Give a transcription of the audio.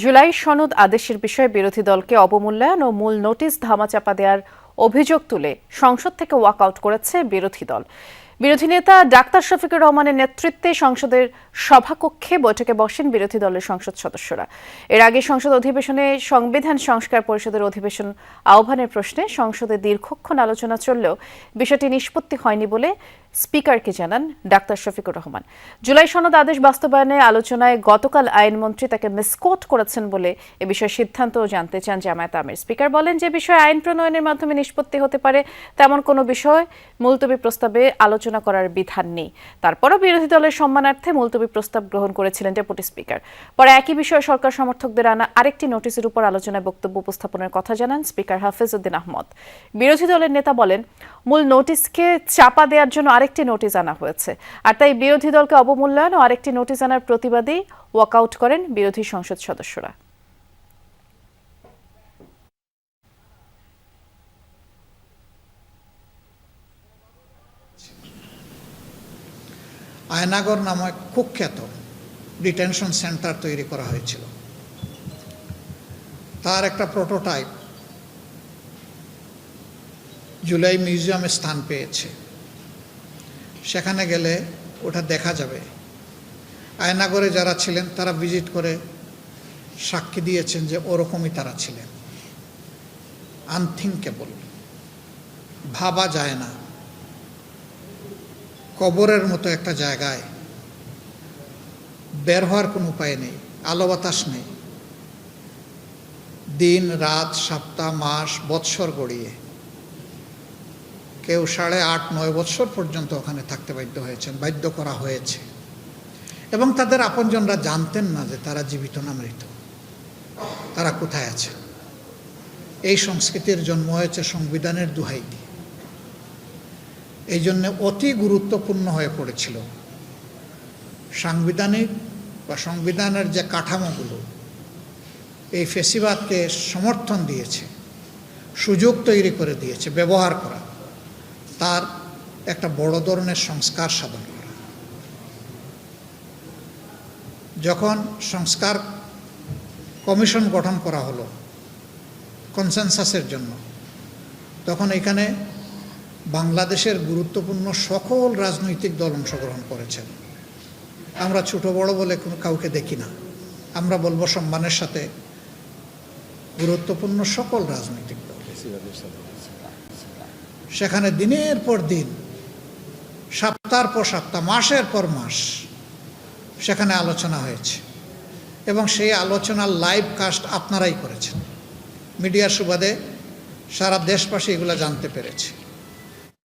জুলাই সনদ আদেশের বিষয়ে বিরোধী দলকে অবমূল্যায়ন ও মূল নোটিশ ধামাচাপা দেওয়ার অভিযোগ তুলে সংসদ থেকে ওয়াকআউট করেছে বিরোধী দল। বিরোধী নেতা ডাক্তার শফিকুর রহমানের নেতৃত্বে সংসদের সভাকক্ষে বৈঠকে বসেন বিরোধী দলের সংসদ সদস্যরা। এর আগে সংসদ অধিবেশনে সংবিধান সংস্কার পরিষদের অধিবেশন আহ্বানের প্রশ্নে সংসদে দীর্ঘক্ষণ আলোচনা চললেও বিষয়টি নিষ্পত্তি হয়নি বলে স্পিকারকে জানান ডাক্তার শফিকুর রহমান। জুলাই সনদ আদেশ বাস্তবায়নে আলোচনায় গতকাল আইনমন্ত্রী তাকে মিসকোট করেছেন বলে এ বিষয়ে সিদ্ধান্ত জানতে চান জামায়াত আমির। স্পিকার বলেন, যে বিষয়ে আইন প্রণয়নের মাধ্যমে নিষ্পত্তি হতে পারে তেমন কোনো বিষয় মুলতবি প্রস্তাবে আলোচনা করার বিধান নেই। তারপরও বিরোধী দলের সম্মানার্থে মুলতবি প্রস্তাব গ্রহণ করেছিলেন ডেপুটি স্পিকার। পরে একই বিষয়ে সরকার সমর্থকদের আনা আরেকটি নোটিশের উপর আলোচনায় বক্তব্য উপস্থাপনের কথা জানান স্পিকার হাফিজ উদ্দিন আহমদ। বিরোধী দলের নেতা বলেন, মূল নোটিশকে চাপা দেওয়ার জন্য আরেকটি নোটিশ আনা হয়েছে, আর তাই বিরোধী দলকে অবমূল্যায়ন ও আরেকটি নোটিশ আনার প্রতিবাদে ওয়াকআউট করেন বিরোধী সংসদ সদস্যরা। আয়নাগর নামে কুখ্যাত ডিটেনশন সেন্টার তৈরি করা হয়েছিল। তার একটা প্রোটোটাইপ জুলাই মিউজিয়ামে স্থান পেয়েছে। সেখানে গেলে ওটা দেখা যাবে। আয়নাগরে যারা ছিলেন তারা ভিজিট করে সাক্ষী দিয়েছেন যে ওরকমই তারা ছিলেন। আনথিঙ্কেবল, ভাবা যায় না। কবরের মতো একটা জায়গায় বের হওয়ার কোনো উপায় নেই, আলো বাতাস নেই। দিন রাত, সপ্তাহ, মাস, বৎসর গড়িয়ে কেউ 8.5-9 বৎসর পর্যন্ত ওখানে থাকতে বাধ্য করা হয়েছে। এবং তাদের আপনজনরা জানতেন না যে তারা জীবিত না মৃত, তারা কোথায় আছে। এই সংস্কৃতির জন্ম হয়েছে সংবিধানের দোহাই দিয়ে। এই জন্য অতি গুরুত্বপূর্ণ হয়ে পড়েছিল সাংবিধানিক বা সংবিধানের যে কাঠামোগুলো এই ফ্যাসিবাদকে সমর্থন দিয়েছে, সুযোগ তৈরি করে দিয়েছে ব্যবহার করা, তার একটা বড় ধরনের সংস্কার সাধন করা। যখন সংস্কার কমিশন গঠন করা হলো কনসেনসাসের জন্য, তখন এখানে বাংলাদেশের গুরুত্বপূর্ণ সকল রাজনৈতিক দল অংশগ্রহণ করেছেন। আমরা ছোট বড় বলে কাউকে দেখি না, আমরা বলবো সম্মানের সাথে গুরুত্বপূর্ণ সকল রাজনৈতিক দল। সেখানে দিনের পর দিন, সপ্তাহের পর সপ্তাহ, মাসের পর মাস সেখানে আলোচনা হয়েছে এবং সেই আলোচনার লাইভ কাস্ট আপনারাই করেছেন। মিডিয়ার সুবাদে সারা দেশবাসী এগুলো জানতে পেরেছে।